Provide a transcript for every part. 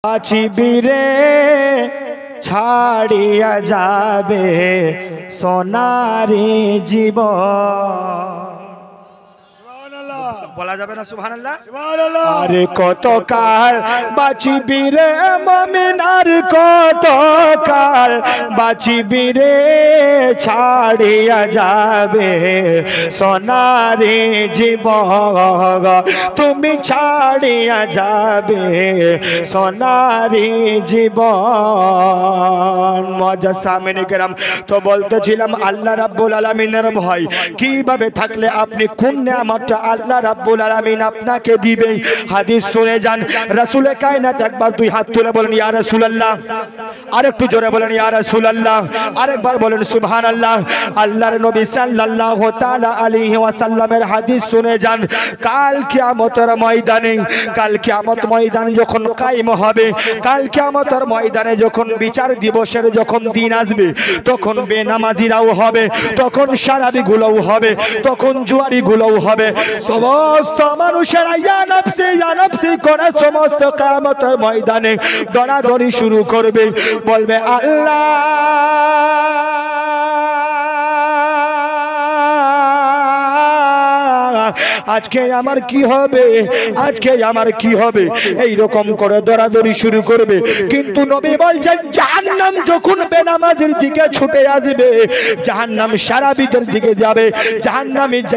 বাঁচিবিরে ছাড়িয়া যাবে সোনারি জীবন। বলা যাবে না সুবহানাল্লাহ? আরে কত কাল বাঁচিবি রে মুমিনার, কত কাল বাঁচিবি রে ছাড়িয়া যাবে সোনারি জীবন। তুমি ছাড়িয়া যাবে সোনারি জীবন। মজা সামনে কেরাম তো বলতেছিলাম আল্লাহ রাব্বুল আলামিনের ভয় কিভাবে থাকলে আপনি কোন নিয়ামতটা আল্লাহ রাব্বুল আলামিন আপনাকে দিবে। হাদিস শুনে যান, রাসূলে কায়নাত একবার দুই হাত তুলে বলেন ইয়া রাসূলুল্লাহ, আরেকটু জোরে বলেন ইয়া রাসূলুল্লাহ, আরেকবার বলেন সুবহানাল্লাহ। আল্লাহর নবী সাল্লাল্লাহু তাআলা আলাইহি ওয়াসাল্লামের হাদিস শুনে যান, কাল কিয়ামতের ময়দানে, কাল কিয়ামত ময়দান যখন কায়েম হবে, কাল কিয়ামতের ময়দানে যখন বিচার দিবসের যখন দিন আসবে, তখন বেনামাজিরাও হবে, তখন সারাবিগুলোও হবে, তখন জুয়ারিগুলোও হবে। সমস্ত মানুষেরা ইয়া নাফসি করে সমস্ত কিয়ামতের ময়দানে দৌড়াদৌড়ি শুরু করবে, বলবে আল্লাহ আজকে আমার কি হবে, আজকে আমার কি হবে, এই রকম করে দৌড়াদৌড়ি শুরু করবে। কিন্তু নবী বলছেন জাহান্নাম যখন বেনামাজির দিকে ছুটে আসবে, জাহান্নাম সারাবিদের দিকে যাবে,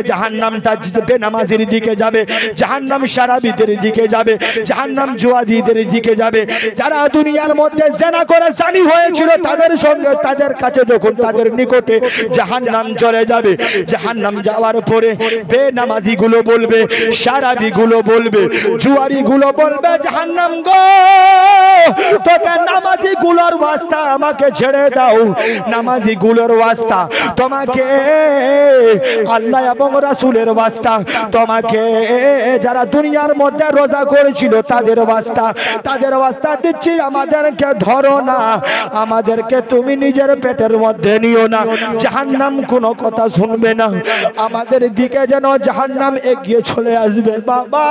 জাহান্নামটা বেনামাজির দিকে যাবে, জাহান্নাম সারাবিদের দিকে যাবে, জাহান্নাম জুয়াদিদের দিকে যাবে। যারা দুনিয়ার মধ্যে জেনা করে জানি হয়েছিল তাদের সঙ্গে তাদের কাছে যখন তাদের নিকটে জাহান্নাম চলে যাবে, জাহান্নাম যাওয়ার পরে বেনামাজি গুলো বলবে, সারাবি গুলো বলবে, জুয়ারি গুলো বলবে জাহান্নাম গো তোকে নামাজি গুলোর ওয়াস্তা আমাকে ছেড়ে দাও, নামাজি গুলোর ওয়াস্তা তোমাকে, আল্লাহ এবং রাসূলের ওয়াস্তা তোমাকে, যারা দুনিয়ার মধ্যে রোজা করেছিল তাদের ওয়াস্তা, তাদের ওয়াস্তা দিচ্ছি আমাদেরকে ধরো না, আমাদেরকে তুমি নিজের পেটের মধ্যে নিও না। জাহান্নাম কোনো কথা শুনবে না, আমাদের দিকে যেন জাহান্নাম এগিয়ে চলে আসবে। বাবা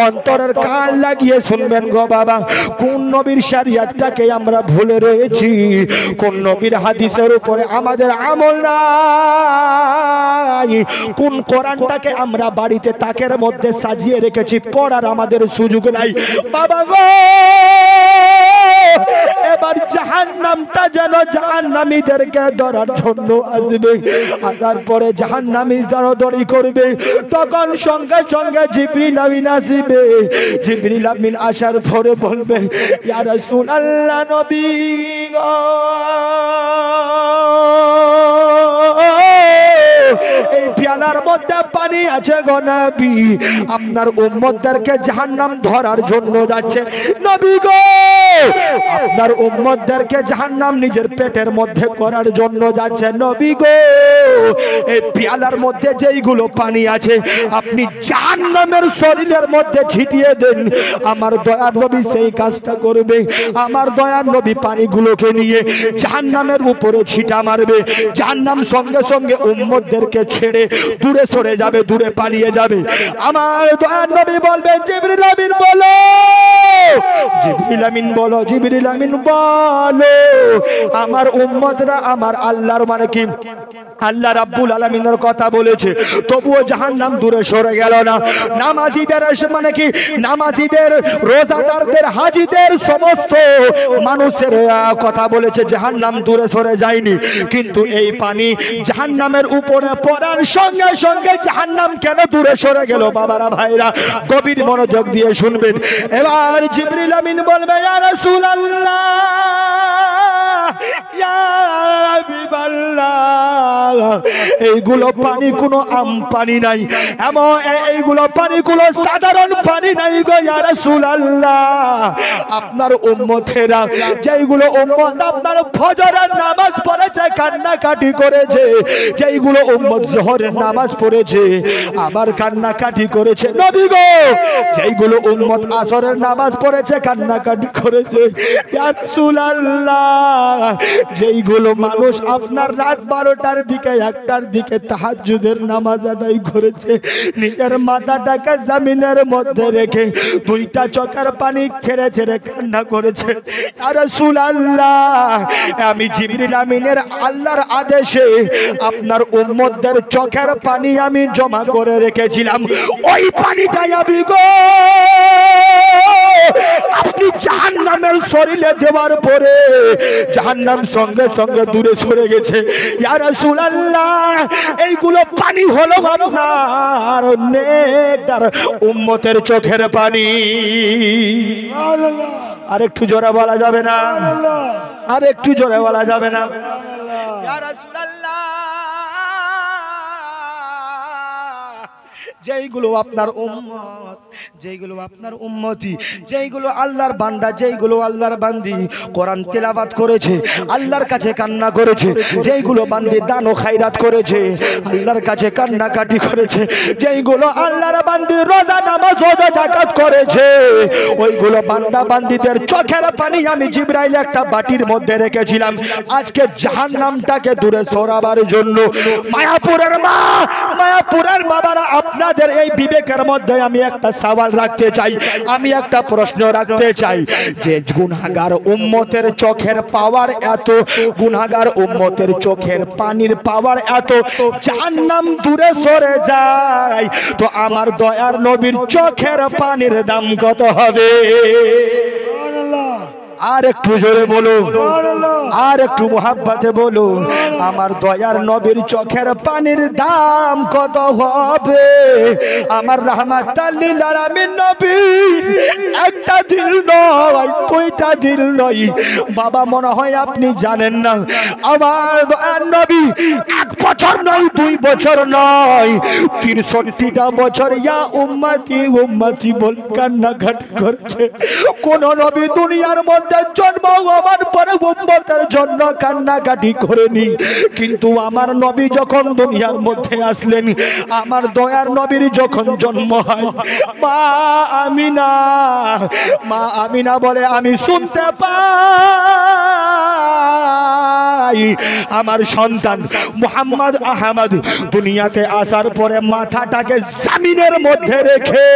অন্তরের কান লাগিয়ে শুনবেন গো বাবা, কোন নবীর শরিয়তটাকে আমরা ভুলে রয়েছি, কোন নবীর হাদিসের উপরে আমাদের আমল নাই, কোন কোরআনটাকে আমরা বাড়িতে তাকের মধ্যে সাজিয়ে রেখেছি, পড়ার আমাদের সুযোগ নাই। বাবা গো এবার জাহান্নামটা যেন জাহান্নামীদেরকে ধরার জন্য আসবে, আর তারপরে জাহান্নামী দৌড়াদৌড়ি করবে, তখন সঙ্গে সঙ্গে জিবরিল আমিন আসবে। জিবরিল আমিন আসার পরে বলবে ইয়া রাসূলুল্লাহ নবী গো এই পেয়ালার মধ্যে পানি আছে গো নবী, আপনার উম্মতদেরকে জাহান্নাম ধরার জন্য যাচ্ছে। নবী গো আপনার উম্মতদেরকে জাহান্নাম নিজের পেটের মধ্যে করার জন্য যাচ্ছে। নবী গো এই পেয়ালার মধ্যে যেইগুলো পানি আছে আপনি জাহান্নামের শরীরের মধ্যে ছিটিয়ে দেন, আমার দয়ার নবী সেই কাজটা করবে। আমার দয়ার নবী পানিগুলোকে নিয়ে জাহান্নামের উপরে ছিটা মারবে, জাহান্নাম সঙ্গে সঙ্গে উম্মতদেরকে ছেড়ে দূরে সরে যাবে, দূরে পালিয়ে যাবে। আমার দয়ার নবী বলবে জিবরিল আমিন বলো, জিবরিল আমিন বলো, জিবরিল আমিন বলো আমার উম্মতরা আমার আল্লাহর মানে কি আল্লাহ রাব্বুল আলামিনের কথা বলেছে, তবুও জাহান্নাম দূরে সরে গেল না। নামাজীদের মানে কি নামাজীদের, রোজাদারদের, হাজীদের সমস্ত মানুষের কথা বলেছে, জাহান্নাম দূরে সরে যায়নি। কিন্তু এই পানি জাহান্নামের উপরে পড়ার সঙ্গে সঙ্গে জাহান্নাম কেন দূরে সরে গেল? বাবারা ভাইরা গভীর মনোযোগ দিয়ে শুনবেন। এবার জিবরিল আমিন বলবে ইয়া রাসূলুল্লাহ ইয়া হাবিবাল্লাহ এইগুলো পানি কোনো আম পানি নাই, এমন এইগুলো পানি কোনো সাধারণ পানি নাই গো ইয়া রাসূলুল্লাহ। আপনার উম্মতেরা যেইগুলো উম্মত আপনার ফজরের নামাজ পড়েছে কান্নাকাটি করেছে, যেইগুলো উম্মত যোহরের নামাজ পড়েছে আবার কান্নাকাটি করেছে, নবী গো যেইগুলো উম্মত আসরের নামাজ পড়েছে কান্নাকাটি করেছে ইয়া রাসূলুল্লাহ যেইগুলো মানুষ আপনার রাত 12টার দিকে 1টার দিকে তাহাজ্জুদের নামাজ আদায় করেছে, নিজের মাথাটাকে জমিনের মধ্যে রেখে 2টা চোখের পানি ছেড়ে ছেড়ে কান্না করেছে। ইয়া রাসূলুল্লাহ, আমি জিবরিল আমিনের আল্লাহর আদেশে আপনার উম্মতদের চোখের পানি আমি জমা করে রেখেছিলাম, ওই পানিটাই আমি গো আপনি জাহান্নামের শরীরে দেওয়ার পরে জাহান্নাম সঙ্গে সঙ্গে দূরে সরে গেছে। ইয়া রাসূলুল্লাহ, এইগুলো পানি হলো আপনার নেককার উম্মতের চোখের পানি। আর একটু জোরে বলা যাবে না? আর একটু জোরে বলা যাবে না? ইয়া রাসূলুল্লাহ, যেইগুলো আপনার উম্মত, যেইগুলো আপনার উম্মতি, যেইগুলো আল্লাহর বান্দা, যেইগুলো আল্লাহর বান্দি কোরআন তেলাওয়াত করেছে, আল্লাহর কাছে কান্না করেছে, যেইগুলো বান্দি দান ও খায়রাত করেছে, আল্লাহর কাছে কান্নাকাটি করেছে, যেইগুলো আল্লাহর বান্দি রোজা নামাজ ও যাকাত করেছে, ওইগুলো বান্দা বান্দিদের চোখের পানি আমি জিবরাইল একটা বাটির মধ্যে রেখেছিলাম। আজকে জাহান্নামটাকে দূরে সরাবার জন্য মায়াপুরের মা, মায়াপুরের বাবারা, আপনাদের এই বিবেকের মধ্যে আমি একটা সওয়াল রাখতে চাই, আমি একটা প্রশ্ন রাখতে চাই, যে গুনাহগার উম্মতের চোখের পাওয়ার এত, গুনাহগার উম্মতের চোখের পানির পাওয়ার এত, জাহান্নাম দূরে সরে যায়, তো আমার দয়ার নবীর চোখের পানির দাম কত হবে? আর একটু জোরে বলুন, আর একটু মোহাব্বতে বলুন, আমার দয়ার নবীর চোখের পানির দাম কত হবে? আমার রাহমাতাল লিল আলামিন নবী একটা দিন নয়, 2টা দিন নয় বাবা, মনে হয় আপনি জানেন না, আমার দয়ার নবী 1 বছর নয়, 2 বছর নয়, 63টা বছর ইয়া উম্মতি উম্মতি বল কান্নাকাটি করেছে। কোন নবী দুনিয়ার মধ্যে জন্ম হওয়ার পরে উম্মতের জন্য কান্নাকাটি করেনি, কিন্তু আমার নবী যখন দুনিয়ার মধ্যে আসলেন, আমার দয়ার নবীর যখন জন্ম হয়, মা আমিনা, মা আমিনা বলে আমি শুনতে পাই আমার সন্তান মুহাম্মদ আহমদ দুনিয়াতে আসার পরে মাথাটাকে জমিনের মধ্যে রেখে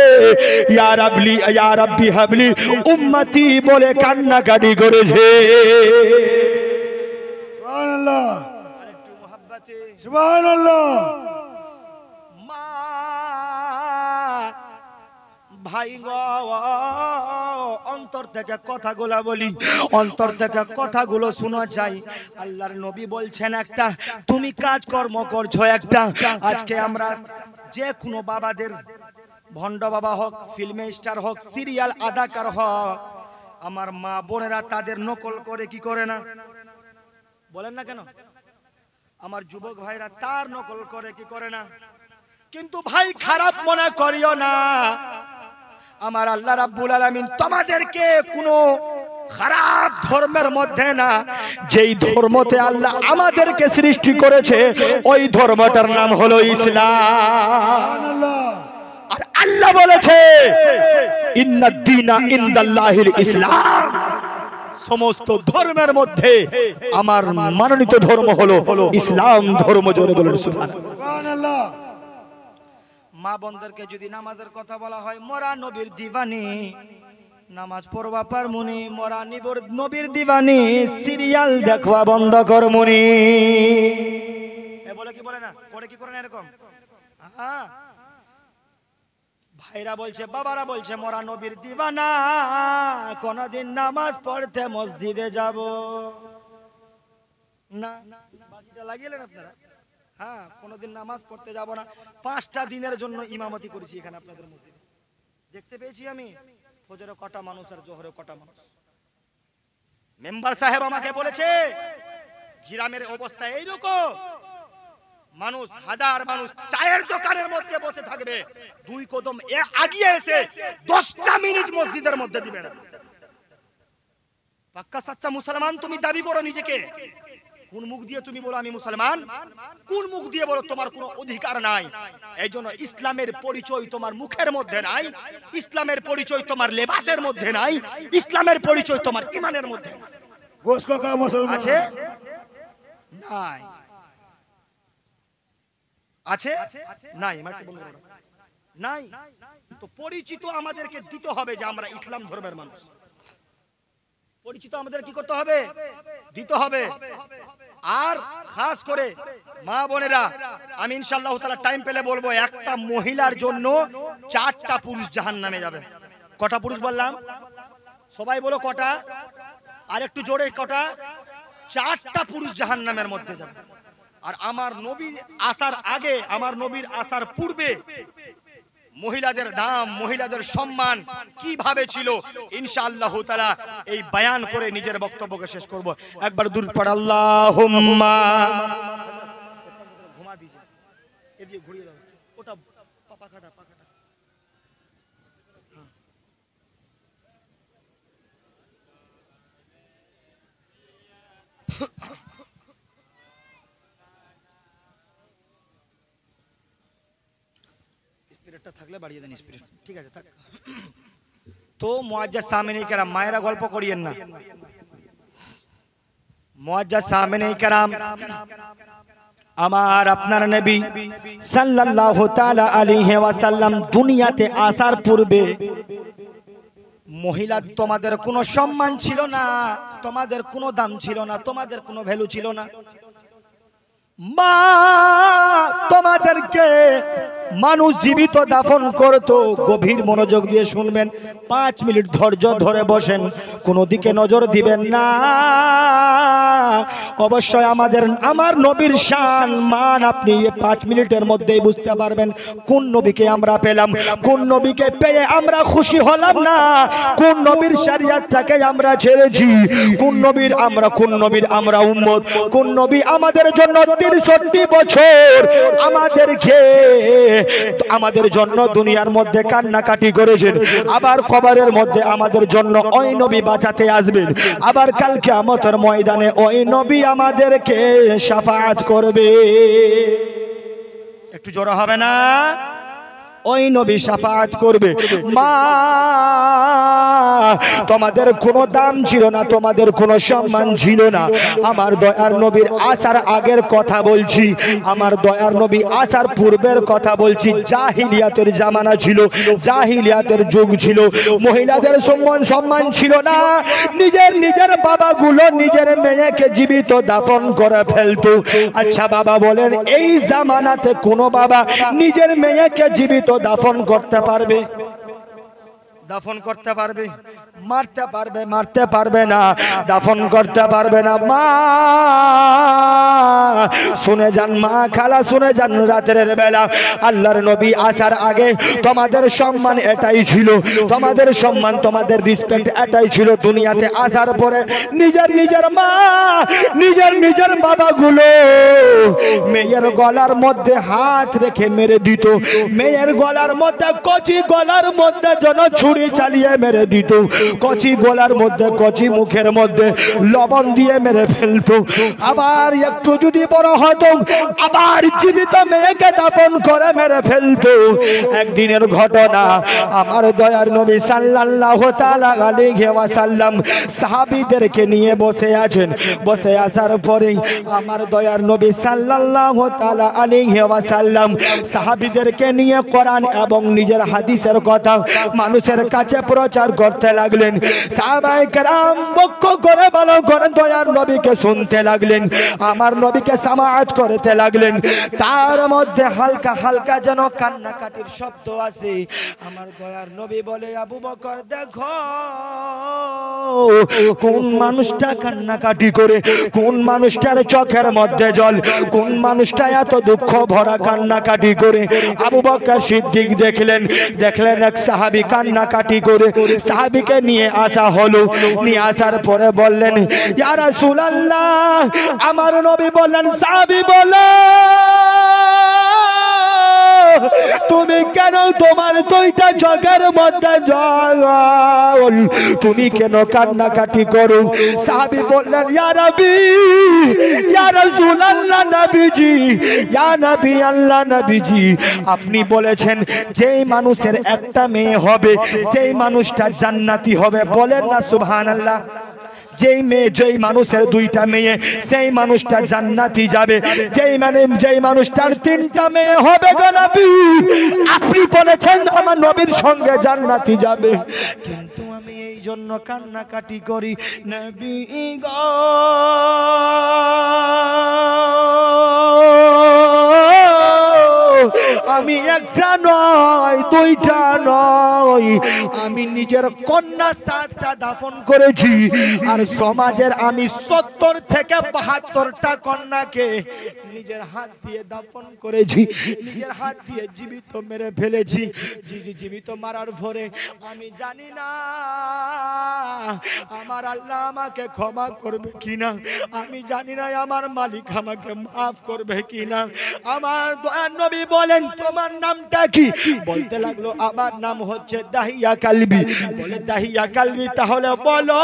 ইয়া রাব্বি, ইয়া রাব্বি হাবলি উম্মতি বলে কান্নাকাটি করেছে। সুবহানাল্লাহ, আরেকটু মুহাব্বতে সুবহানাল্লাহ। মা ভাই গো, অন্তর থেকে কথাগুলো বলি, অন্তর থেকে কথাগুলো শোনা চাই। আল্লাহর নবী বলছেন একটা, তুমি কাজকর্ম করছো একটা। আজকে আমরা যে কোনো বাবাদের, ভণ্ড বাবা হোক, ফিল্মে স্টার হোক, সিরিয়াল আদাকার হোক, আমার মা বোনেরা তাদের নকল করে কি করে না? বলেন না কেন? আমার যুবক ভাইরা তার নকল করে কি করে না? কিন্তু ভাই খারাপ মনে করিও না, আমার আল্লাহ রাব্বুল আলামিন তোমাদেরকে কোনো খারাপ ধর্মের মধ্যে না, যেই ধর্মতে আল্লাহ আমাদেরকে সৃষ্টি করেছে ওই ধর্মটার নাম হলো ইসলাম। আর আল্লাহ বলেছে ইন্নাদ দীনা ইনদাল্লাহিল ইসলাম, সমস্ত ধর্মের মধ্যে আমার মনোনীত ধর্ম হলো ইসলাম ধর্ম। জোরে বলুন সুবহানাল্লাহ। মা বোনদেরকে যদি নামাজের কথা বলা হয়, মোরা নবীর দিবানি, নামাজ পড়বা পারমুনি, মোরা নবীর দিবানি, সিরিয়াল দেখবা বন্ধ করমুনি। এ বলে কি বলে না? করে কি করে না এরকম? হ্যাঁ, ভাইরা বলছে, বাবারা বলছে মোরা নবীর দিবানা, কোনদিন নামাজ পড়তে মসজিদে যাব না। বাকিটা লাগিয়েলেন আপনারা? হ্যাঁ, কোনদিন নামাজ পড়তে যাব না। 5টা দিনের জন্য ইমামতি করেছি এখানে আপনাদের মধ্যে। দেখতে পেয়েছি আমি ফজরে কটা মানুষ আর জোহরে কটা মানুষ। মেম্বার সাহেব আমাকে বলেছে গ্রামের অবস্থা এইরকম, মানুষ, হাজার মানুষ চায়ের দোকানের মধ্যে বসে থাকবে, 2 কদম আগিয়ে এসে 10টা মিনিট মসজিদের মধ্যে দিবে না। পাক্কা সাচ্চা মুসলমান তুমি দাবি করো নিজেকে, কোন মুখ দিয়ে তুমি বলো আমি মুসলমান? কোন মুখ দিয়ে বলো তোমার কোনো অধিকার নাই? এইজন্য ইসলামের পরিচয় তোমার মুখের মধ্যে নাই, ইসলামের পরিচয় তোমার লেবাসের মধ্যে নাই, ইসলামের পরিচয় তোমার ঈমানের মধ্যে নাই। গোশ কাকা মুসলমান আছে, নাই আছে নাই নাই। তো পরিচিত আমাদেরকে দিতে হবে যে আমরা ইসলাম ধর্মের মানুষ। পরিচিত আমাদের কি করতে হবে? দিতে হবে। আর খাস করে মা বোনেরা, আমি ইনশাআল্লাহ তাআলা টাইম পেলে বলবো, একটা মহিলার জন্য 4টা পুরুষ জাহান্নামে যাবে। কটা পুরুষ বললাম? সবাই বলো কটা? আর একটু জোরে কটা? 4টা পুরুষ জাহান্নামের মধ্যে যাবে। আর আমার নবী আসার আগে, আমার নবীর আসার পূর্বে মহিলাদের দাম, মহিলাদের সম্মান কিভাবে ছিল, ইনশাআল্লাহ তাআলা এই বয়ান করে নিজের বক্তব্যকে শেষ করব। একবার দূর পড় আল্লাহুম্মা। ঘুমা দিছে, এদিকে ঘুরিয়ে দাও, ওটা পাখাটা পাখাটা। স্পিরিটটা থাকলে বাড়িয়ে দেন, স্পিরিট ঠিক আছে থাক। তো মুআজ্জাজ সামিনে কেরাম, মায়েরা গল্প করিয়েন না। মুআজ্জাজ সামিনে কেরাম, আমার আপনার নবী সাল্লাল্লাহু তাআলা আলাইহি ওয়াসাল্লাম দুনিয়াতে আসার পূর্বে মহিলা তোমাদের কোনো সম্মান ছিল না, তোমাদের কোনো দাম ছিল না, তোমাদের কোনো ভ্যালু ছিল না। মা তোমাদেরকে মানুষ জীবিত দাফন করতো। গভীর মনোযোগ দিয়ে শুনবেন, 5 মিনিট ধৈর্য ধরে বসেন, কোনো দিকে নজর দিবেন না। অবশ্যই আমার নবীর শান মান আপনি 5 মিনিটের মধ্যেই বুঝতে পারবেন কোন নবীকে আমরা পেলাম, কোন নবীকে পেয়ে আমরা খুশি হলাম না, কোন নবীর শরিয়তটাকে আমরা ছেড়েছি, কোন নবীর আমরা উম্মত, কোন নবী আমাদের জন্য 63 বছর আমাদের জন্য দুনিয়ার মধ্যে কান্নাকাটি করেছেন। আবার কবরের মধ্যে আমাদের জন্য ওই নবী বাঁচাতে আসবেন। আবার কাল কিয়ামতের ময়দানে ওই নবী আমাদেরকে শাফাআত করবে। একটু জোরে হবে না? ওই নবী শাফাআত করবে। মা তোমাদের কোনো দাম ছিল না, তোমাদের কোনো সম্মান ছিল না। আমার দয়ার নবীর আসার আগের কথা বলছি, আমার দয়ার নবী আসার পূর্বের কথা বলছি। জাহিলিয়াতের জামানা ছিল, জাহিলিয়াতের যুগ ছিল, মহিলাদের সম্মান ছিল না। নিজের বাবাগুলো নিজের মেয়েকে জীবিত দাফন করে ফেলতো। আচ্ছা বাবা বলেন, এই জামানাতে কোনো বাবা নিজের মেয়েকে জীবিত দাফন করতে পারবে? দাফন করতে পারবে? মারতে পারবে না, দাফন করতে পারবে না। মা শুনে যান, মা খালা শুনে যান, রাতের বেলা আল্লাহর নবী আসার আগে তোমাদের সম্মান এটাই ছিল, তোমাদের সম্মান, তোমাদের রিসপেক্ট এটাই ছিল। দুনিয়াতে আসার পরে নিজের মা নিজের বাবাগুলো মেয়ের গলার মধ্যে হাত রেখে মেরে দিত, মেয়ের গলার মধ্যে কচি গলার মধ্যে যেন ছুরি চালিয়ে মেরে দিত, কচি গলার মধ্যে, কচি মুখের মধ্যে লবণ দিয়ে মেরে ফেলতো। আবার একটু যদি বড় হতো আবার জীবিত মেয়েকে দাফন করে মেরে ফেলতো। একদিনের ঘটনা, আমার দয়ার নবী সাল্লাল্লাহু তাআলা আলাইহি ওয়াসাল্লাম সাহাবীদেরকে নিয়ে বসে আছেন। বসে আসার পরেই আমার দয়ার নবী সাল্লাল্লাহু তাআলা আলাইহি ওয়াসাল্লাম সাহাবীদেরকে নিয়ে কোরআন এবং নিজের হাদিসের কথা মানুষের কাছে প্রচার করতে লাগলেন। সাহাবায়ে কেরাম বক্ষ করে ভালো করে দয়ার নবীকে শুনতে লাগলেন, আমার নবীকে সামাআত করতে লাগলেন। তার মধ্যে হালকা হালকা যেন কান্নাকাটির শব্দ আসে। আমার দয়ার নবী বলে, আবু বকর দেখো কোন মানুষটা কান্নাকাটি করে, কোন মানুষটার চোখের মধ্যে জল, কোন মানুষটা এত দুঃখ ভরা কান্নাকাটি করে। আবু বকর সিদ্দিক দেখলেন এক সাহাবী কান্নাকাটি করে। সাহাবীকে নিয়ে আসা হলো, নিয়ে আসার পরে বললেন, ইয়া রাসূলুল্লাহ, আমার নবী বললেন, সাহাবী বলো তুমি কেন, তোমার দুইটা চোখের মধ্যে জল, তুমি কেন কান্নাকাটি করো? সাহাবী বললেন, ইয়া নবী, ইয়া রাসূলুল্লাহ, নবীজি, ইয়া নবী আল্লাহ, নবীজি, আপনি বলেছেন যেই মানুষের একটা মেয়ে হবে সেই মানুষটা জান্নাতি হবে। বলেন না সুবহানাল্লাহ। যেই মানুষের দুইটা মেয়ে সেই মানুষটা জান্নাতি যাবে, যেই মানুষটার তিনটা মেয়ে হবে গো নবী, আপনি বলেছেন আমার নবীর সঙ্গে জান্নাতি যাবে। কিন্তু আমি এই জন্য কান্নাকাটি করি নবী গো, আমি একটা নয় দুইটা নয়, আমি নিজের কন্যা 7টা দাফন করেছি, আর সমাজের আমি 70 থেকে 72টা কন্যাকে নিজের হাত দিয়ে দাফন করেছি, নিজের হাত দিয়ে জীবিত মেরে ফেলেছি। জীবিত মারার পরে আমি জানি না আমার আল্লাহ আমাকে ক্ষমা করবে কিনা, আমি জানি না আমার মালিক আমাকে মাফ করবে কিনা। আমার দয়ার নবী বলেন তোমার নামটা কি? বলতে লাগলো আমার নাম হচ্ছে দাহিয়া কালবি। বলে দাহিয়া কালবি, তাহলে বলো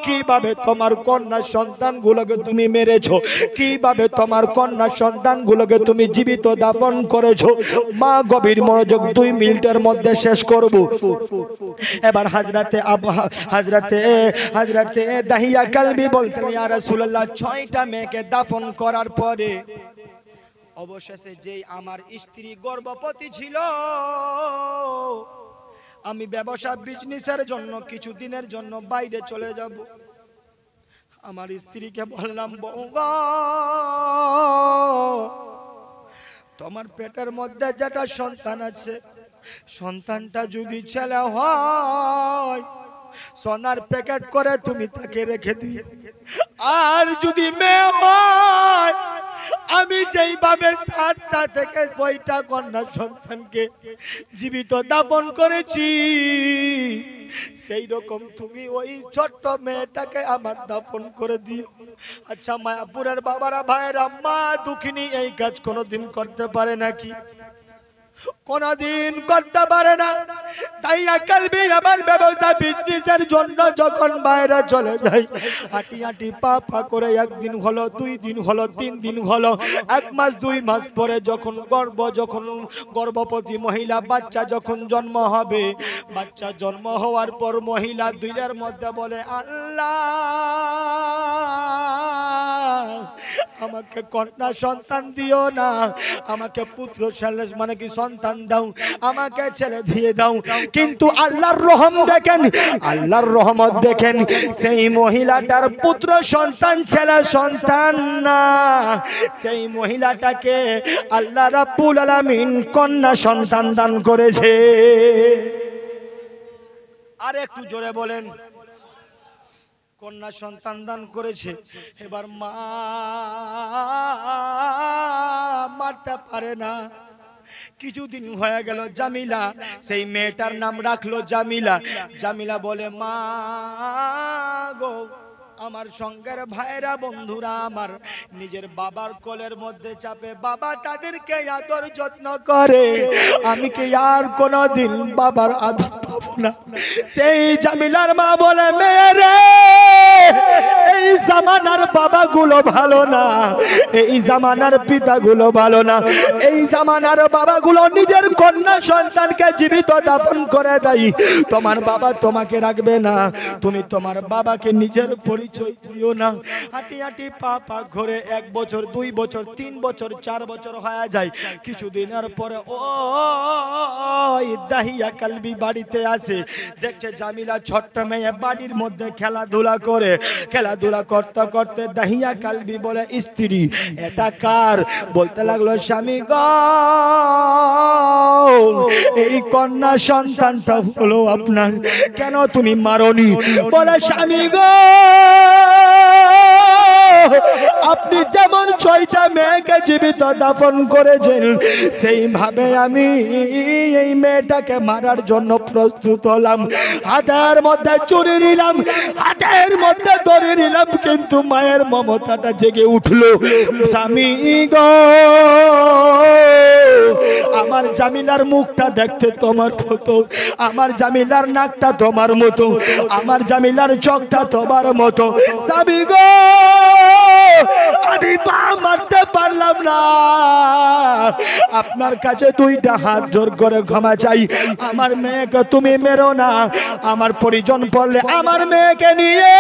কিভাবে তোমার কন্যা সন্তানগুলোকে তুমি মেরেছো, কিভাবে তোমার কন্যা সন্তানগুলোকে তুমি জীবিত দাফন করেছো? মা গভীর মনোযোগ, 2 মিনিটের মধ্যে শেষ করব। এবার হযরতে দাহিয়া কালবি বলতেন ইয়া রাসূলুল্লাহ, 6টা মেয়েকে দাফন করার পরে অবশেষে যেই আমার স্ত্রী গর্ভবতী ছিল, আমি ব্যবসা বিজনেসের জন্য কিছু দিনের জন্য বাইরে চলে যাব। আমার স্ত্রীকে বললাম বৌগা, তোমার পেটের মধ্যে যেটা সন্তান আছে, সন্তানটা যদি ছেলে হয় সোনার প্যাকেট করে তুমি তাকে রেখে দিও, আর যদি মেয়ে হয় আমি যেইভাবে 7টা থেকে 6টা কন্যা সন্তানকে জীবিত দাফন করেছি, সেই রকম তুমি ওই ছোট্ট মেয়েটাকে আমার দাফন করে দিও। আচ্ছা মায়াপুরের বাবারা ভাইয়েরা, মা দুঃখিনী এই কাজ কোনোদিন করতে পারে নাকি? কোনদিন করতে পারে না। দাহিয়া কালবি আমার ব্যবসা বিজনেসের জন্য যখন বাইরে চলে যাই, হাঁটি হাঁটি পা পা করে, 1 দিন হলো, 2 দিন হলো, 3 দিন হলো, 1 মাস 2 মাস পরে যখন গর্ভবতী মহিলা বাচ্চা যখন জন্ম হবে, বাচ্চা জন্ম হওয়ার পর মহিলা দুইয়ের মধ্যে বলে আল্লাহ আমাকে কন্যা সন্তান দিও না, আমাকে পুত্র মানে কি সন্তান দাও, আমাকে ছেলে দিয়ে দাও। কিন্তু আল্লাহর রহম দেখেন, আল্লাহর রহমত দেখেন, সেই মহিলাটার পুত্র সন্তান ছেলে সন্তান না, সেই মহিলাটাকে আল্লাহ রাব্বুল আলামিন কন্যা সন্তান দান করেছে। আর একটু জোরে বলেন, কন্যা সন্তান দান করেছে। এবার মা মারতে পারে না, কিছুদিন হয়ে গেল, জামিলা, সেই মেয়েটার নাম রাখলো জামিলা। জামিলা বলে মা গো, আমার সঙ্গের ভাইরা বন্ধুরা আমার নিজের বাবার কোলের মধ্যে চাপে, বাবা তাদেরকে আদর যত্ন করে, আমি কি আর কোনদিন বাবার আদর পাবো না? সেই জামিলার মা বলে মেয়েরে, এই জামানার বাবাগুলো ভালো না, এই জামানার পিতাগুলো ভালো না, এই জামানার বাবাগুলো নিজের কন্যা সন্তানকে জীবিত দাফন করে দেয়। তোমার বাবা তোমাকে রাখবে না, তুমি তোমার বাবাকে নিজের পরিচয় দিও না। হাঁটি হাঁটি পা পা ঘুরে 1 বছর 2 বছর 3 বছর 4 বছর হয়ে যায়। কিছুদিনের পরে ওই দাহিয়া কালবি বাড়িতে আসে, দেখছে জামিলা ছোট্ট মেয়ে বাড়ির মধ্যে খেলাধুলা করে, খেলাধুলা করতে করতে দাহিয়া কালবি বলে স্ত্রী এটা কার? বলতে লাগলো স্বামী গো, এই কন্যা সন্তানটা হলো আপনার, কেন তুমি মারনি? বলে স্বামী গো, আপনি যেমন 6টা মেয়েকে জীবিত দাফন করেছেন, সেইভাবে আমি এই মেয়েটাকে মারার জন্য প্রস্তুত হলাম। হাতের মধ্যে চুরি নিলাম, হাতের মধ্যে ধরে নিলাম, কিন্তু মায়ের মমতাটা জেগে উঠলো। স্বামী গো, আমার জামিলার মুখটা দেখতে তোমার মতো, আমার জামিলার নাকটা তোমার মতো, আমার জামিলার চোখটা তোমার মতো। স্বামী গো, আমি পা মারতে পারলাম না, আপনার কাছে দুইটা হাত জোর করে ক্ষমা চাই, আমার মেয়েকে তুমি মেরো না, আমার পরিজন পড়লে আমার মেয়েকে নিয়ে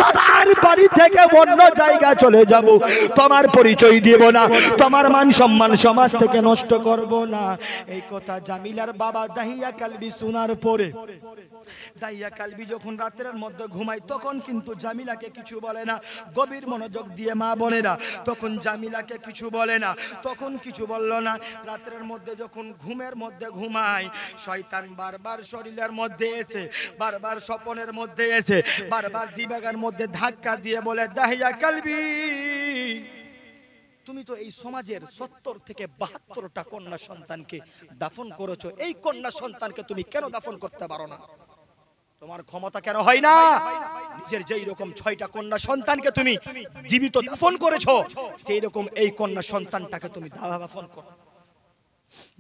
তোমার বাড়ি থেকে অন্য জায়গা চলে যাব, তোমার পরিচয় দেব না, তোমার মান সম্মান সমাজ থেকে নষ্ট করব না। এই কথা জামিলার বাবা দাহিয়া কালবি শোনার পরে, দাহিয়া কালবি যখন রাতের মধ্যে ঘুমায় তখন কিন্তু জামিলাকে কিছু বলে না, গভীর মনোযোগ দিয়ে মা বোনেরা, তখন জামিলাকে কিছু বলে না, তখন কিছু বলল না। রাতের মধ্যে যখন ঘুমের মধ্যে ঘুমায়, শয়তান বারবার শরীরের মধ্যে এসে, বারবার স্বপ্নের মধ্যে এসে, বারবার দিবাগার মধ্যে ধাক্কা দিয়ে বলে, দাহিয়া কালবি তুমি তো এই সমাজের 70 থেকে 72টা কন্যা সন্তানকে দাফন করেছো, এই কন্যা সন্তানকে তুমি কেন দাফন করতে পারো না? তোমার ক্ষমতা কেন হয় না? নিজের যেই রকম 6টা কন্যা সন্তানকে তুমি জীবিত দাফন করেছো, সেই রকম এই কন্যা সন্তানটাকে তুমি দাফন করো।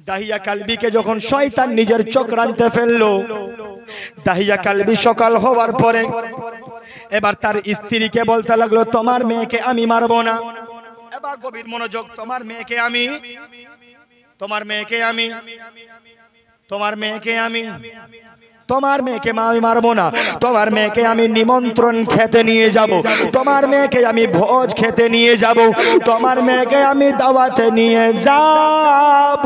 দাহিয়া কালবিকে যখন শয়তান নিজের চক্রান্তে ফেললো, দাহিয়া কালবি সকাল হওয়ার পরে এবার তার স্ত্রীকে বলতে লাগলো, তোমার মেয়েকে আমি মারবো না। এবার গভীর মনোযোগ, তোমার মেয়েকে আমি তোমার মেয়েকে আমি মারবো না, তোমার মেয়েকে আমি নিমন্ত্রণ খেতে নিয়ে যাব, তোমার মেয়েকে আমি ভোজ খেতে নিয়ে যাব, তোমার মেয়েকে আমি দাওয়াতে নিয়ে যাব,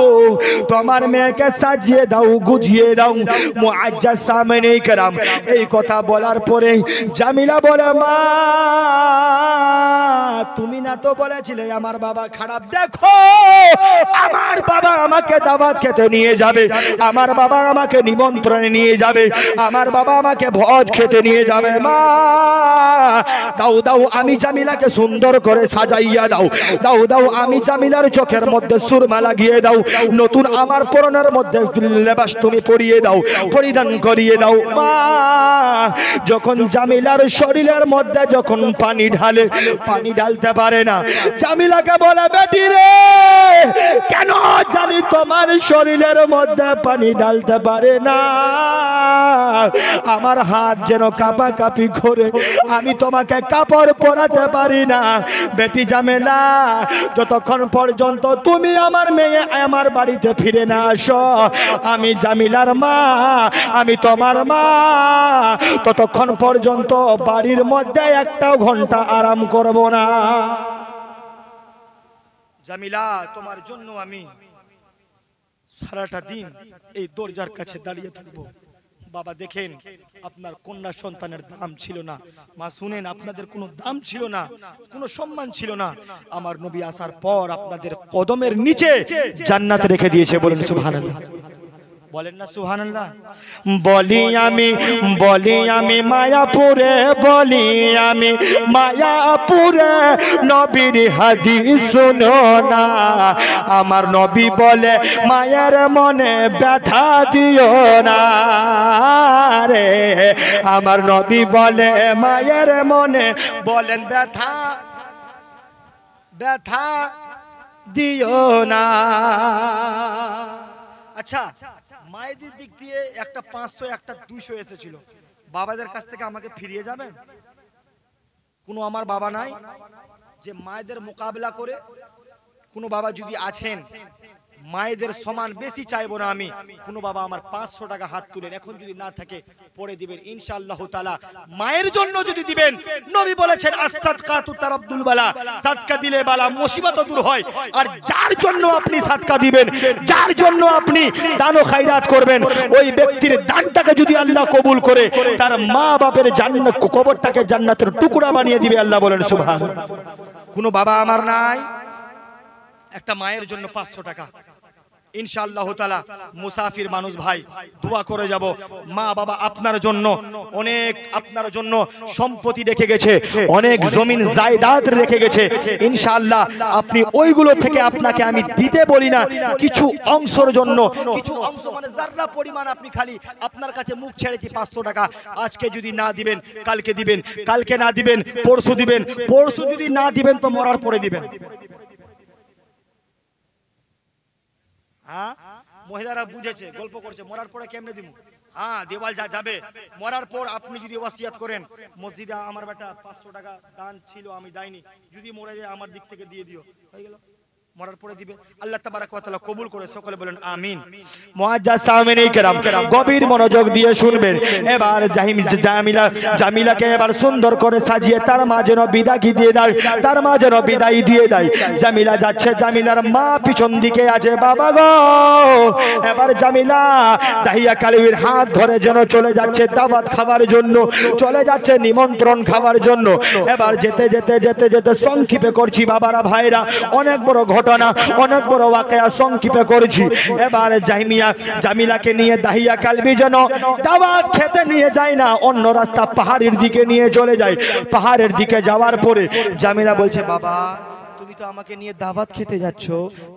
তোমার মেয়েকে সাজিয়ে দাও, গুজিয়ে দাও। মুআজ্জাজ সামনে کرام এই কথা বলার পরে জামিলা বলে, মা তুমি না তো বলেছিলে আমার বাবা খারাপ, দেখো আমার বাবা আমাকে দাওয়াত খেতে নিয়ে যাবে, আমার বাবা আমাকে নিমন্ত্রণে নিয়ে যাবে, আমার বাবা আমাকে ভোজ খেতে নিয়ে যাবে, মা দাও দাও আমি জামিলাকে সুন্দর করে সাজাইয়া দাও, দাও দাও আমি জামিলার চোখের মধ্যে সুরমা লাগিয়ে দাও, নতুন আমার পরনের মধ্যে লেবাস তুমি পরিয়ে দাও, পরিধান করিয়ে দাও। মা যখন জামিলার শরীরের মধ্যে যখন পানি ঢালে, পানি ঢালতে পারে না, জামিলাকে বলে, বেটি রে কেন জানি তোমার শরীরের মধ্যে পানি ঢালতে পারে না, আমার হাত যেন কাঁপা কাঁপি করে, আমি তোমাকে কাপড় পরাতে পারি না। বেটি জামেলা যতক্ষণ পর্যন্ত তুমি আমার মেয়ে আমার বাড়িতে ফিরে না আসো, আমি জামিলার মা, আমি তোমার মা, ততক্ষণ পর্যন্ত বাড়ির মধ্যে একটাও ঘন্টা আরাম করব না। জামিলা তোমার জন্য আমি সারাটা দিন এই দরজার কাছে দাঁড়িয়ে থাকবো। বাবা দেখেন আপনার কন্যা সন্তানের দাম ছিল না, মা শুনেন আপনাদের কোনো দাম ছিল না, কোনো সম্মান ছিল না, আমার নবী আসার পর আপনাদের কদমের নিচে জান্নাত রেখে দিয়েছে। বলেন সুবহানাল্লাহ, বলেন না সুবহানাল্লাহ। বলি আমি মায়াপুরে, বলি আমি মায়াপুরে, নবীর হাদিস শুনো না, আমার নবী বলে মায়ের মনে ব্যথা দিও না রে, আমার নবী বলে মায়ের মনে, বলেন ব্যথা ব্যথা দিও না। আচ্ছা, মায়েদের দিক দিয়ে একটা 500 একটা 200 এসেছিল, বাবাদের কাছ থেকে আমাকে ফিরিয়ে যাবেন? কোনো আমার বাবা নাই যে মায়েদের মোকাবেলা করে? কোনো বাবা যদি আছেন, মায়েদের সমান বেশি চাইবো না আমি, কোনো বাবা আমার 500 টাকা হাত তুলেন, এখন যদি না থাকে পরে দিবেন ইনশাআল্লাহ তাআলা। মায়ের জন্য যদি দিবেন, নবী বলেছেন as-সাদকাতু তারাদ্দুল বালা, সাদকা দিলে বালা মুসিবত দূর হয়। আর যার জন্য আপনি সাদকা দিবেন, যার জন্য আপনি দান ও খায়রাত করবেন, ওই ব্যক্তির দানটাকে যদি আল্লাহ কবুল করে, তার মা বাপের জান্নাত কবরটাকে জান্নাতের টুকরা বানিয়ে দিবে আল্লাহ। বলেন সুবহানাল্লাহ। কোনো বাবা আমার নাই, একটা মায়ের জন্য 500 টাকা ইনশাআল্লাহ তাআলা। মুসাফির মানুষ ভাই দোয়া করে যাব, মা বাবা আপনার জন্য অনেক, আপনার জন্য সম্পত্তি রেখে গেছে, অনেক জমিন জায়দাদ রেখে গেছে, ইনশাআল্লাহ আপনি ওইগুলো থেকে আপনাকে আমি দিতে বলি না, কিছু অংশের জন্য, কিছু অংশ মানে যারা পরিমাণ আপনি খালি আপনার কাছে মুখ ছেড়েছি 500 টাকা, আজকে যদি না দিবেন কালকে দিবেন, কালকে না দিবেন পরশু দিবেন, পরশু যদি না দিবেন তো মরার পরে দিবেন। হ্যাঁ, মহিলারা বুঝেছে, গল্প করছে, মরার পরে কেমনে দিব? হ্যাঁ দেওয়াল যাবে। মরার পর আপনি যদি ওয়াসিয়াত করেন মসজিদে আমার বেটা 500 টাকা দান ছিল আমি দেইনি, যদি মরে যায় আমার দিক থেকে দিয়ে দিও, হয়ে গেল। মরার পরে দিবে। আল্লাহ তাবারক ওয়া তাআলা কবুল করে, সকলে বলেন আমিন। মুআজ্জাজ সামিনী কেরাম গভীর মনোযোগ দিয়ে শুনবেন। এবার জামিলাকে এবার সুন্দর করে সাজিয়ে তার মা যেন বিদায় দিয়ে দেয়, তার মা যেন বিদায় দিয়ে দেয়। জামিলা যাচ্ছে, জামিলার মা পিছন দিকে আছে। বাবা গো, এবার জামিলা দাহিয়া কালবির হাত ধরে যেন চলে যাচ্ছে দাওয়াত খাবার জন্য, চলে যাচ্ছে নিমন্ত্রণ খাবার জন্য। এবার যেতে যেতে যেতে যেতে সংক্ষেপে করছি বাবারা ভাইরা, অনেক বড় ঘটনা, অনেক বড় ওয়াকিয়া সংক্ষেপে করছি। এবার জামিলাকে নিয়ে দাহিয়া কালবি যেন দাওয়াত খেতে নিয়ে যায় না, অন্য রাস্তা পাহাড়ের দিকে নিয়ে চলে যায়। পাহাড়ের দিকে যাওয়ার পরে জামিলা বলছে, বাবা তুমি তো আমাকে নিয়ে দাওয়াত খেতে যাচ্ছ,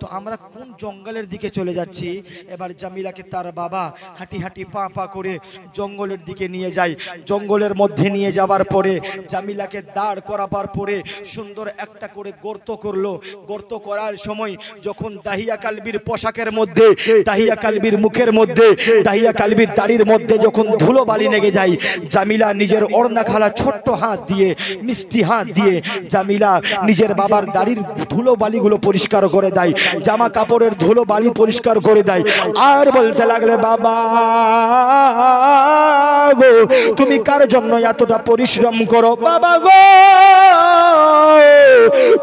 তো আমরা কোন জঙ্গলের দিকে চলে যাচ্ছি? এবার জামিলাকে তার বাবা হাঁটি হাঁটি পা পা করে জঙ্গলের দিকে নিয়ে যায়। জঙ্গলের মধ্যে নিয়ে যাওয়ার পরে জামিলাকে দাঁড় করাবার পরে সুন্দর একটা করে গর্ত করলো। গর্ত করার সময় যখন দাহিয়া কালবির পোশাকের মধ্যে, দাহিয়া কালবির মুখের মধ্যে, দাহিয়া কালবির দাড়ির মধ্যে যখন ধুলো বালি লেগে যায়, জামিলা নিজের ওড়না খালা ছোট্ট হাত দিয়ে, মিষ্টি হাত দিয়ে জামিলা নিজের বাবার দাড়ির ধুলো বালিগুলো পরিষ্কার করে দেয়, জামা কাপড়ের ধুলো বালি পরিষ্কার করে দেয়। আর বলতে লাগলে, বাবা গো তুমি কার জন্য এতটা পরিশ্রম করো? বাবা গো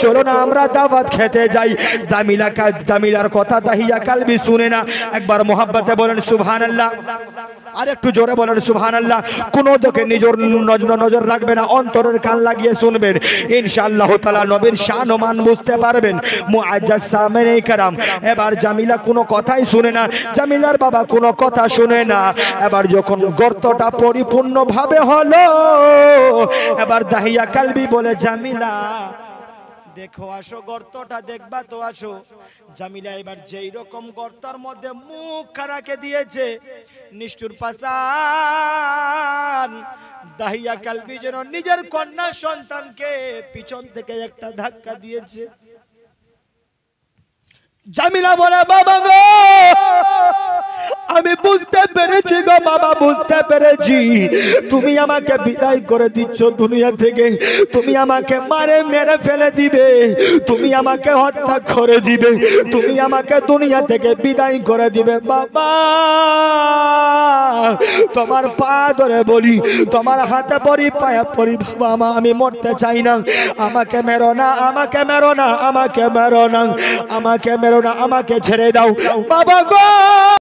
চলো না আমরা দাওয়াত খেতে যাই। জামিলার কথা দাহিয়া কালবি শুনে না। একবার মোহাব্বতে বলেন সুবহানাল্লাহ, আর একটু জোরে বলেন সুবহানাল্লাহ। কোন দিকে নিজের নজর রাখবে না, অন্তরের কান লাগিয়ে শুনবেন, ইনশাআল্লাহ তাআলা নবীর শান ও মান বুঝতে পারবেন। মুআজ্জাজ সামিনী কেরাম, এবার জামিলা কোনো কথাই শুনে না, জামিলার বাবা কোনো কথা শুনে না। এবার যখন গর্তটা পরিপূর্ণভাবে হলো, এবার দাহিয়া কালবি বলে, জামিলা দেখো আসো, গর্তটা দেখবা তো আসো। জামিলা এবার যেই রকম গর্তের মধ্যে মুখ খাড়াকে দিয়েছে, নিষ্ঠুর পাষাণ দাহিয়া কালবি যেন নিজের কন্যা সন্তানকে পিছন থেকে একটা ধাক্কা দিয়েছে। জামিলা বলে, বাবা গো আমি বুঝতে পেরেছি গো বাবা, বুঝতে পেরেছি তুমি আমাকে বিদায় করে দিচ্ছ দুনিয়া থেকে, তুমি আমাকে মেরে ফেলে দিবে, তুমি আমাকে হত্যা করে দিবে, তুমি আমাকে দুনিয়া থেকে বিদায় করে দিবে। বাবা তোমার পা ধরে বলি, তোমার হাতে পড়ি, পায়ে পড়ি, বাবা আমি মরতে চাই না, আমাকে মেরো না, আমাকে মেরো না, আমাকে মেরো না, আমাকে মেরো না, আমাকে ছেড়ে দাও বাবা গো।